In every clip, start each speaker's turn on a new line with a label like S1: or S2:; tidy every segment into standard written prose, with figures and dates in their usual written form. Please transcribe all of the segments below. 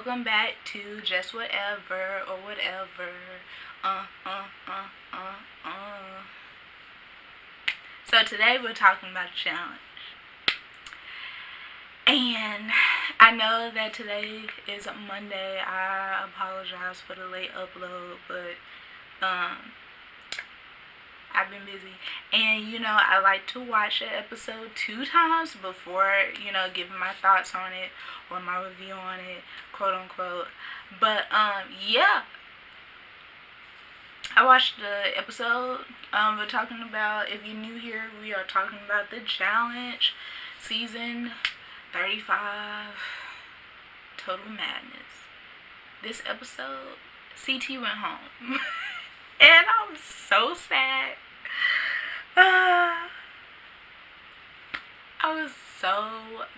S1: welcome back to Just Whatever or Whatever. Uh, uh, uh, uh, uh. So today we're talking about a challenge. And I know that today is Monday. I apologize for the late upload, but I've been busy. And I like to watch an episode 2 times before, giving my thoughts on it or my review on it, quote unquote. But yeah, I watched the episode. We're talking about, if you're new here, we are talking about the challenge, season 35, Total Madness. This episode, CT went home. And I'm so sad. I was so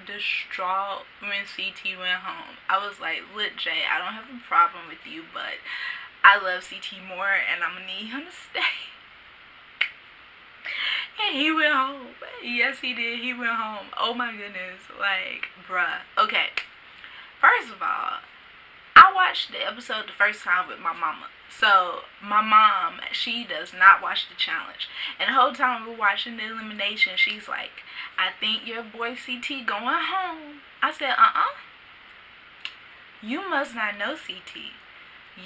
S1: distraught when CT went home. I was like, look, Jay, I don't have a problem with you, but I love CT more, and I'm gonna need him to stay. And he went home. Yes, he did. He went home. Oh my goodness. Like, bruh. Okay. First of all, I watched the episode the first time with my mama. So, my mom, she does not watch the challenge. And the whole time we're watching the elimination, she's like, I think your boy CT going home. I said, you must not know CT.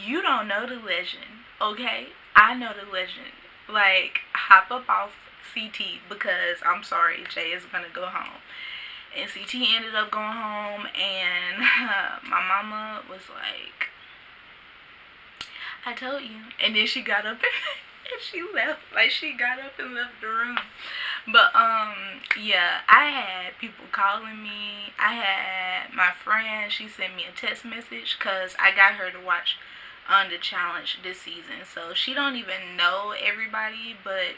S1: You don't know the legend, okay? I know the legend. Like, hop up off CT because I'm sorry, Jay is gonna go home. And CT ended up going home, and my mama was like, I told you. And then she got up and she left. Like, she got up and left the room. But yeah, I had people calling me. I had my friend, she sent me a text message because I got her to watch on the challenge this season. So she don't even know everybody, but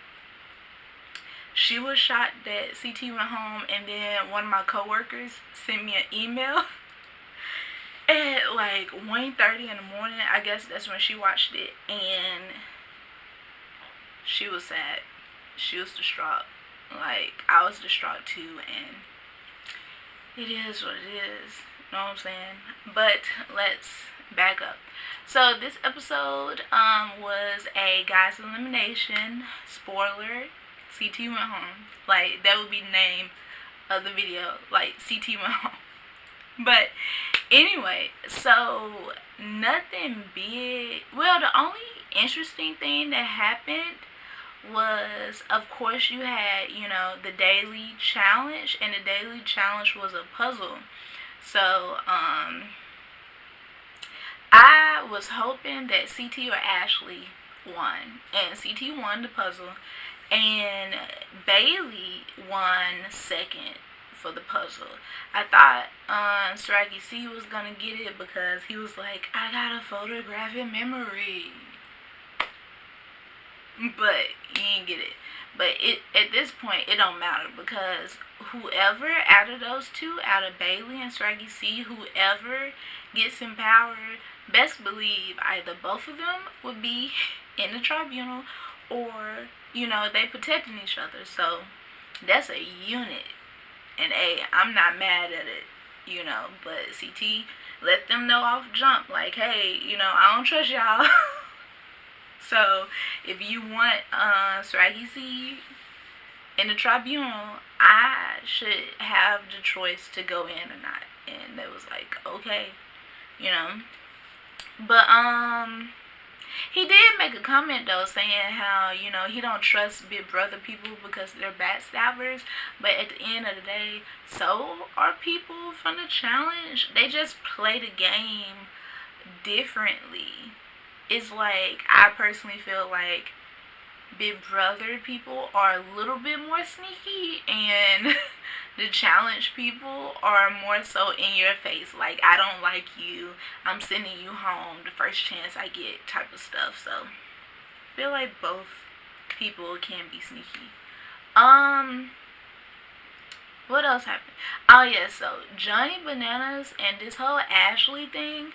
S1: she was shocked that CT went home. And then one of my coworkers sent me an email at like 1:30 in the morning. I guess that's when she watched it, and she was sad. She was distraught. Like, I was distraught too, and it is what it is. You know what I'm saying? But let's back up. So this episode was a guys elimination. Spoiler: CT went home. Like, that would be the name of the video. Like, CT went home. But anyway, so nothing big. Well, the only interesting thing that happened was, of course, you had, the daily challenge, and the daily challenge was a puzzle. So, I was hoping that CT or Ashley won, and CT won the puzzle, and Bailey won second for the puzzle. I thought Swaggy C was gonna get it because he was like, I got a photographic memory. But you didn't get it. But at this point, it don't matter because whoever out of those two, out of Bailey and Swaggy C, whoever gets in power, best believe either both of them would be in the tribunal, or they protecting each other. So that's a unit, and I'm not mad at it, But CT let them know off jump, like, hey, I don't trust y'all. So, if you want Swaggy C in the tribunal, I should have the choice to go in or not. And they was like, okay, you know. But he did make a comment though, saying how he don't trust Big Brother people because they're backstabbers. But at the end of the day, so are people from the challenge. They just play the game differently. It's like, I personally feel like Big Brother people are a little bit more sneaky, and the challenge people are more so in your face. Like, I don't like you, I'm sending you home the first chance I get type of stuff. So I feel like both people can be sneaky. What else happened? Oh yeah, so Johnny Bananas and this whole Ashley thing,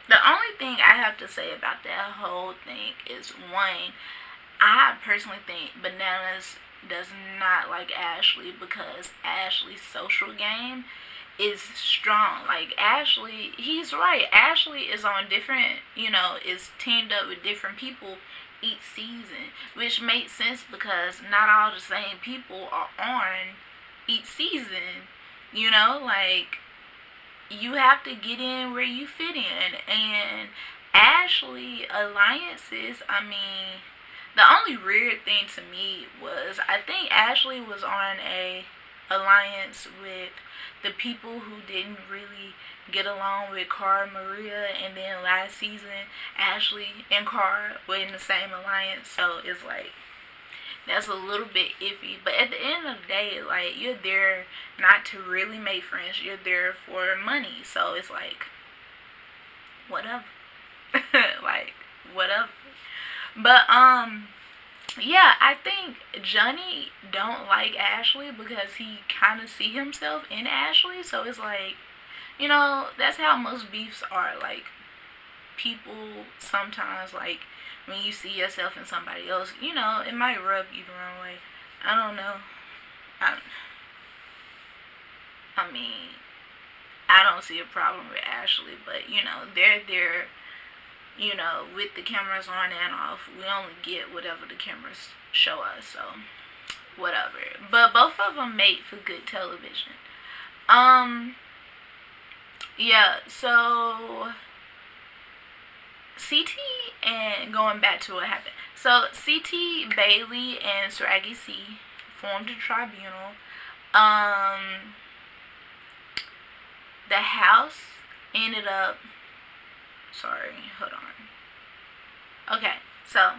S1: the only thing I have to say about that whole thing is, one, I personally think Bananas does not like Ashley because Ashley's social game is strong. Like Ashley, he's right. Ashley is on different, is teamed up with different people each season, which makes sense because not all the same people are on each season. Like you have to get in where you fit in. And Ashley alliances, I mean, the only weird thing to me was I think Ashley was on a alliance with the people who didn't really get along with Cara and Maria, and then last season Ashley and Cara were in the same alliance, so it's like that's a little bit iffy. But at the end of the day, like, you're there not to really make friends. You're there for money. So it's like, whatever. Like, whatever. But yeah, I think Johnny don't like Ashley because he kind of see himself in Ashley. So it's like, that's how most beefs are. Like, people sometimes, like, when you see yourself in somebody else, it might rub you the wrong way. I don't know. I, I mean, I don't see a problem with Ashley, but, they're there, with the cameras on and off. We only get whatever the cameras show us, so whatever. But both of them make for good television. Yeah, so CT, and going back to what happened. So CT, Bailey, and Swaggy C formed a tribunal. The house ended up. Sorry, hold on. Okay, so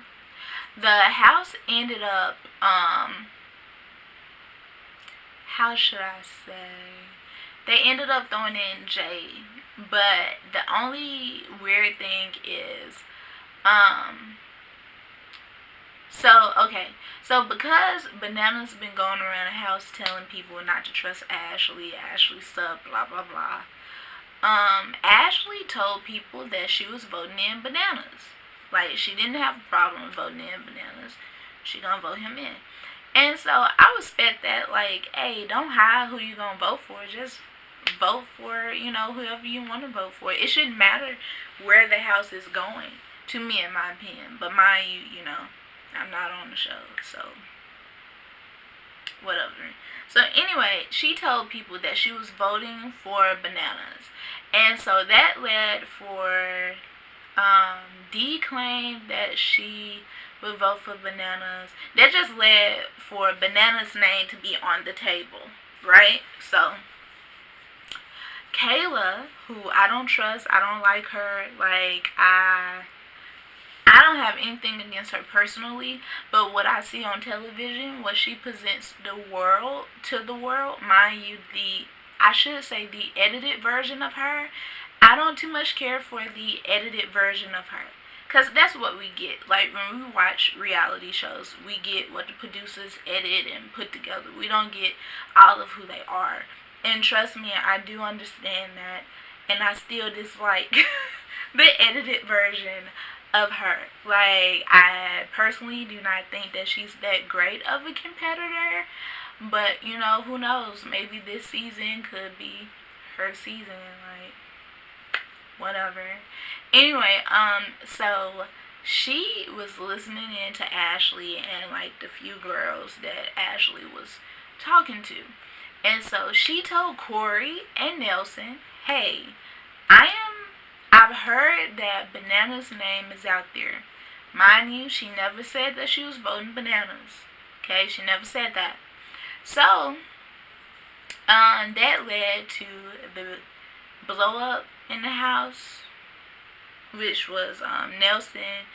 S1: the house ended up. How should I say? They ended up throwing in Jay, but the only weird thing is, so because Banana's been going around the house telling people not to trust Ashley stuff, blah blah blah. Ashley told people that she was voting in Bananas. Like, she didn't have a problem with voting in Bananas. She gonna vote him in. And so I respect that. Like, hey, don't hide who you gonna vote for. Just vote for, whoever you want to vote for. It shouldn't matter where the house is going, to me, in my opinion. But mind you, I'm not on the show, so whatever. So anyway, she told people that she was voting for Bananas. And so that led for Dee claimed that she would vote for Bananas. That just led for Bananas' name to be on the table, right? So Kayla, who I don't trust, I don't like her. Like, I don't have anything against her personally, but what I see on television, what she presents to the world, mind you, I should say the edited version of her, I don't too much care for the edited version of her. Because that's what we get. Like, when we watch reality shows, we get what the producers edit and put together. We don't get all of who they are. And trust me, I do understand that. And I still dislike the edited version of her. Like, I personally do not think that she's that great of a competitor. But, who knows? Maybe this season could be her season. Like, whatever. Anyway, so she was listening in to Ashley and, like, the few girls that Ashley was talking to. And so she told Corey and Nelson, hey, I've heard that Banana's name is out there. Mind you, she never said that she was voting Bananas. Okay, she never said that. So, that led to the blow up in the house, which was Nelson.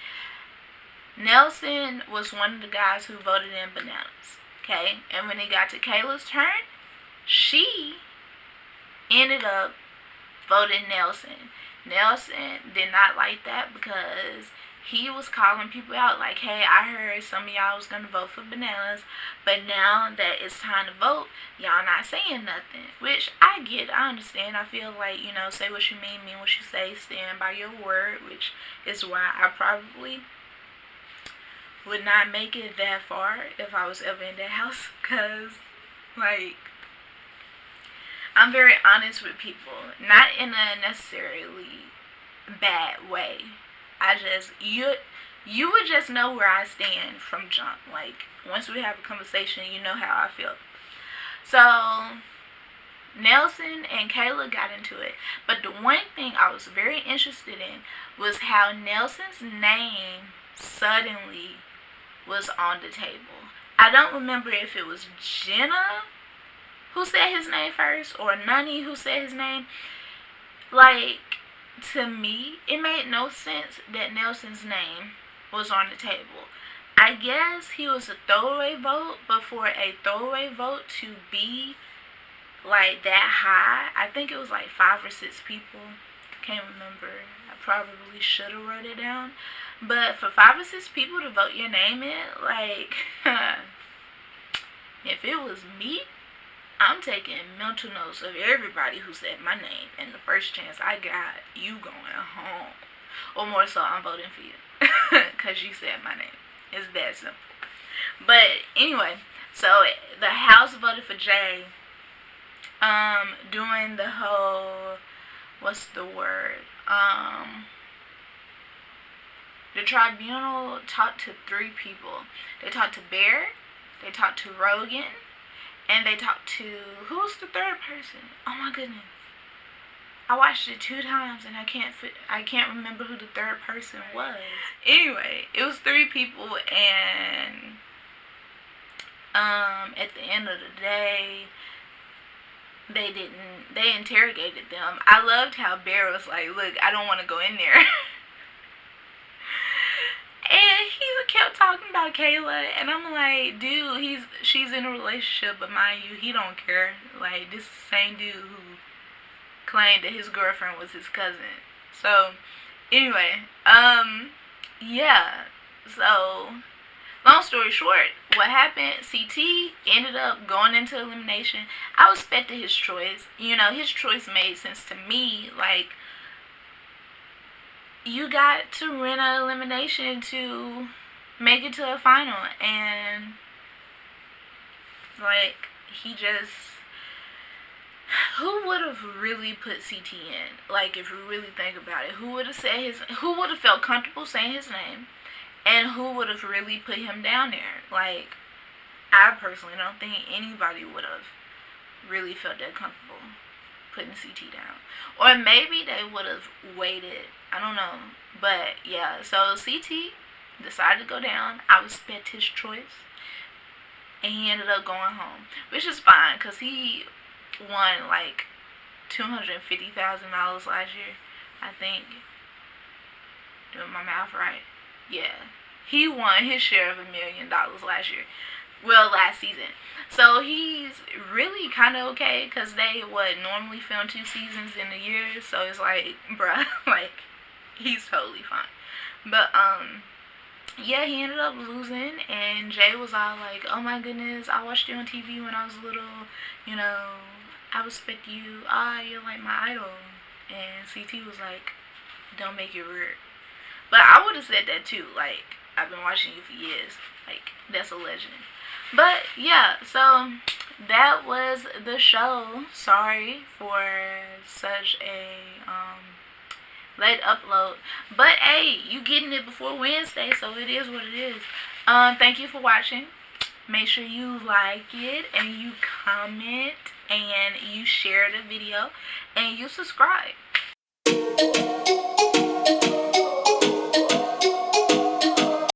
S1: Nelson was one of the guys who voted in Bananas. Okay, and when it got to Kayla's turn, she ended up voting Nelson. Nelson did not like that because he was calling people out like, hey, I heard some of y'all was going to vote for Bananas, but now that it's time to vote, y'all not saying nothing. Which I get, I understand. I feel like, say what you mean what you say, stand by your word, which is why I probably would not make it that far if I was ever in that house. Because, like, I'm very honest with people, not in a necessarily bad way. I just you would just know where I stand from jump. Like once we have a conversation, you know how I feel. So Nelson and Kayla got into it, but the one thing I was very interested in was how Nelson's name suddenly was on the table. I don't remember if it was Jenna who said his name first or Nani who said his name. Like, to me, it made no sense that Nelson's name was on the table. I guess he was a throwaway vote, but for a throwaway vote to be like that high, I think it was like 5 or 6 people. Can't remember. I probably should have wrote it down. But for 5 or 6 people to vote your name in, like, if it was me, I'm taking mental notes of everybody who said my name, and the first chance I got, you going home. Or more so, I'm voting for you. Because you said my name. It's that simple. But anyway, so the House voted for Jay. Doing the whole, what's the word? The tribunal talked to 3 people. They talked to Bear, they talked to Rogan, and they talked to, who's the third person? Oh my goodness. I watched it 2 times and I can't remember who the third person was. Anyway, it was 3 people, and at the end of the day, they interrogated them. I loved how Bear was like, look, I don't want to go in there. And he kept talking about Kayla, and I'm like, dude, she's in a relationship, but mind you, he don't care. Like, this is the same dude who claimed that his girlfriend was his cousin. So, anyway, yeah. So, long story short, what happened? CT ended up going into elimination. I respected his choice. You know, his choice made sense to me. Like, you got to win an elimination to make it to a final, and like, he just, who would have really put CT in? Like, if you really think about it, who would have felt comfortable saying his name, and who would have really put him down there? Like, I personally don't think anybody would have really felt that comfortable putting CT down. Or maybe they would have waited. I don't know. But yeah, so CT decided to go down. I respect his choice. And he ended up going home, which is fine because he won like $250,000 last year, I think. Doing my math right? Yeah. He won his share of $1 million last year. Well, last season. So he's really kind of okay because they would normally film 2 seasons in a year. So it's like, bruh, like, he's totally fine. But, yeah, he ended up losing, and Jay was all like, oh my goodness, I watched you on TV when I was little, you know, I respect you, you're like my idol. And CT was like, don't make it weird. But I would have said that too, like, I've been watching you for years, like, that's a legend. But yeah, so that was the show. Sorry for such a late upload, but hey, you getting it before Wednesday, so it is what it is. Thank you for watching. Make sure you like it, and you comment, and you share the video, and you subscribe.